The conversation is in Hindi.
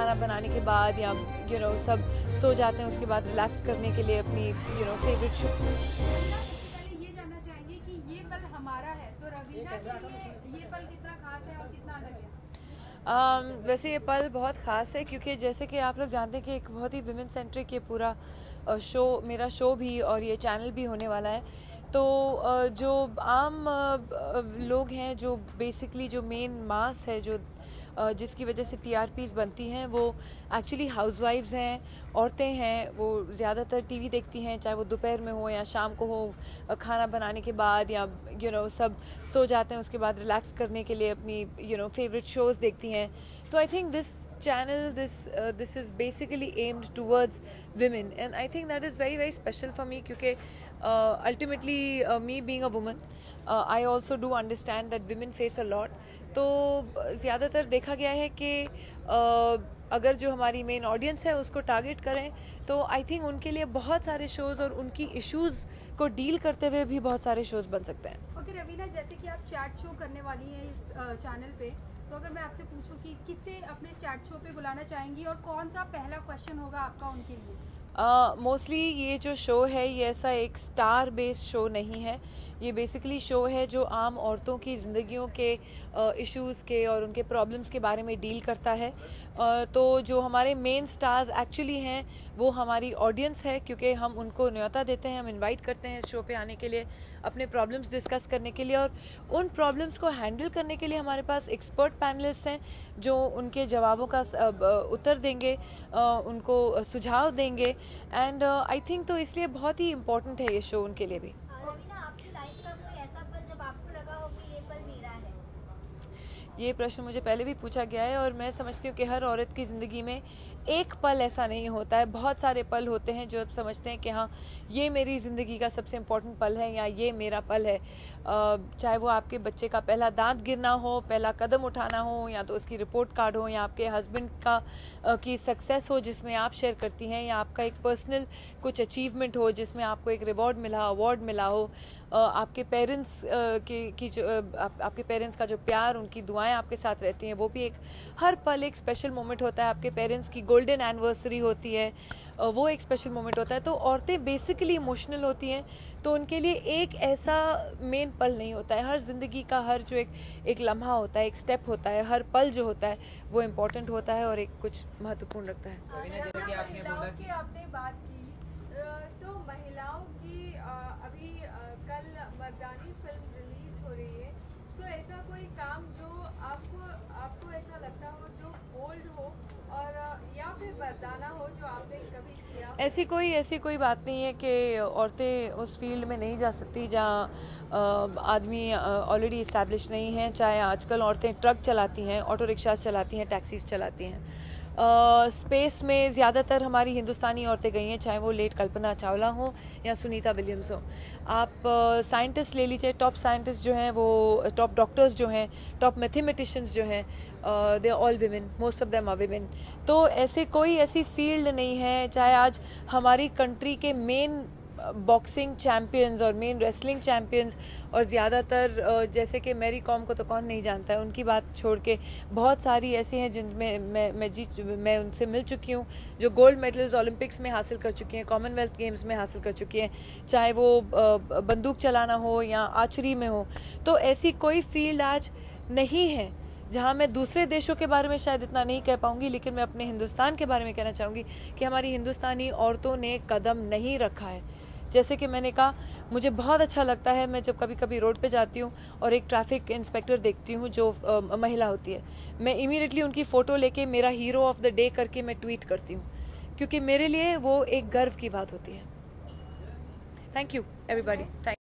खाना बनाने के बाद या सब सो जाते हैं, उसके बाद रिलैक्स करने के लिए अपनी फेवरेट शो। ये जानना चाहेंगे कि ये पल हमारा है, तो रवीना के लिए ये पल कितना खास है और कितना अलग है? वैसे ये पल बहुत ख़ास है क्योंकि जैसे कि आप लोग जानते हैं कि एक बहुत ही विमेन सेंट्रिक ये पूरा शो, मेरा शो भी और ये चैनल भी होने वाला है। तो जो आम लोग हैं, जो बेसिकली जो मेन मास है, जो जिसकी वजह से टीआरपीज़ बनती हैं, वो एक्चुअली हाउसवाइफ्स हैं, औरतें हैं। वो ज़्यादातर टीवी देखती हैं, चाहे वो दोपहर में हो या शाम को हो, खाना बनाने के बाद या सब सो जाते हैं, उसके बाद रिलैक्स करने के लिए अपनी फेवरेट शोज़ देखती हैं। तो I think this channel, this is basically aimed towards women, and I think that is very very special for me क्योंकि ultimately me being a woman, I also do understand that women face a lot. तो ज़्यादातर देखा गया है कि अगर जो हमारी मेन ऑडियंस है उसको टारगेट करें तो आई थिंक उनके लिए बहुत सारे शोज़ और उनकी इश्यूज़ को डील करते हुए भी बहुत सारे शोज़ बन सकते हैं। ओके रवीना, जैसे कि आप चैट शो करने वाली हैं इस चैनल पे, तो अगर मैं आपसे पूछूं कि किससे अपने चैट शो पे बुलाना चाहेंगी और कौन सा पहला क्वेश्चन होगा आपका उनके लिए? मोस्टली ये जो शो है ये ऐसा एक स्टार बेस्ड शो नहीं है। ये बेसिकली शो है जो आम औरतों की ज़िंदगियों के इश्यूज़ के और उनके प्रॉब्लम्स के बारे में डील करता है। तो जो हमारे मेन स्टार्स एक्चुअली हैं वो हमारी ऑडियंस है, क्योंकि हम उनको न्योता देते हैं, हम इनवाइट करते हैं इस शो पे आने के लिए, अपने प्रॉब्लम्स डिस्कस करने के लिए, और उन प्रॉब्लम्स को हैंडल करने के लिए हमारे पास एक्सपर्ट पैनलिस्ट हैं जो उनके जवाबों का उत्तर देंगे, उनको सुझाव देंगे। एंड आई थिंक तो इसलिए बहुत ही इम्पोर्टेंट है ये शो उनके लिए भी। रवीना, आपकी लाइफ का कोई ऐसा पल जब आपको लगा हो कि ये पल मेरा है? ये प्रश्न मुझे पहले भी पूछा गया है और मैं समझती हूँ कि हर औरत की ज़िंदगी में एक पल ऐसा नहीं होता है, बहुत सारे पल होते हैं जो आप समझते हैं कि हाँ ये मेरी ज़िंदगी का सबसे इम्पोर्टेंट पल है या ये मेरा पल है। चाहे वो आपके बच्चे का पहला दांत गिरना हो, पहला कदम उठाना हो, या तो उसकी रिपोर्ट कार्ड हो, या आपके हस्बैंड का की सक्सेस हो जिसमें आप शेयर करती हैं, या आपका एक पर्सनल कुछ अचीवमेंट हो जिसमें आपको एक रिवॉर्ड मिला, अवार्ड मिला हो, आपके पेरेंट्स की जो आपके पेरेंट्स का जो प्यार, उनकी दुआएं आपके साथ रहती हैं, वो भी एक हर पल एक स्पेशल मोमेंट होता है। आपके पेरेंट्स की गोल्डन एनिवर्सरी होती है, वो एक स्पेशल मोमेंट होता है। तो औरतें बेसिकली इमोशनल होती हैं, तो उनके लिए एक ऐसा मेन पल नहीं होता है। हर ज़िंदगी का हर जो एक लम्हा होता है, एक स्टेप होता है, हर पल जो होता है वो इम्पोर्टेंट होता है और एक कुछ महत्वपूर्ण रखता है। महिलाओं की आपने बात की, तो महिलाओं की अभी कल मर्दानी फिल्म रिलीज हो रही है, तो ऐसा कोई काम जो आपको ऐसा लगता हो जो बोल्ड हो और या फिर मर्दाना हो जो आपने कभी किया? ऐसी कोई बात नहीं है कि औरतें उस फील्ड में नहीं जा सकती जहाँ आदमी ऑलरेडी इस्टेब्लिश नहीं हैं। चाहे आजकल औरतें ट्रक चलाती हैं, ऑटो रिक्शाज चलाती हैं, टैक्सीज चलाती हैं। स्पेस में ज़्यादातर हमारी हिंदुस्तानी औरतें गई हैं, चाहे वो लेट कल्पना चावला हो या सुनीता विलियम्स हो। आप साइंटिस्ट ले लीजिए, टॉप साइंटिस्ट जो हैं, वो टॉप डॉक्टर्स जो हैं, टॉप मैथमेटिशियंस जो हैं, they are all women, most of them are women. तो कोई ऐसी फील्ड नहीं है, चाहे आज हमारी कंट्री के मेन बॉक्सिंग चैम्पियंस और मेन रेसलिंग चैम्पियंस, और ज़्यादातर जैसे कि मैरी कॉम को तो कौन नहीं जानता है, उनकी बात छोड़ के बहुत सारी ऐसी हैं जिनमें मैं उनसे मिल चुकी हूँ, जो गोल्ड मेडल्स ओलंपिक्स में हासिल कर चुकी हैं, कॉमनवेल्थ गेम्स में हासिल कर चुकी हैं, चाहे वो बंदूक चलाना हो या आर्चरी में हो। तो ऐसी कोई फील्ड आज नहीं है जहाँ मैं दूसरे देशों के बारे में शायद इतना नहीं कह पाऊंगी, लेकिन मैं अपने हिंदुस्तान के बारे में कहना चाहूँगी कि हमारी हिंदुस्तानी औरतों ने कदम नहीं रखा है। जैसे कि मैंने कहा, मुझे बहुत अच्छा लगता है मैं जब कभी कभी रोड पे जाती हूँ और एक ट्रैफिक इंस्पेक्टर देखती हूँ जो महिला होती है, मैं इमीडिएटली उनकी फ़ोटो लेके मेरा हीरो ऑफ द डे करके मैं ट्वीट करती हूँ, क्योंकि मेरे लिए वो एक गर्व की बात होती है। Thank you everybody. थैंक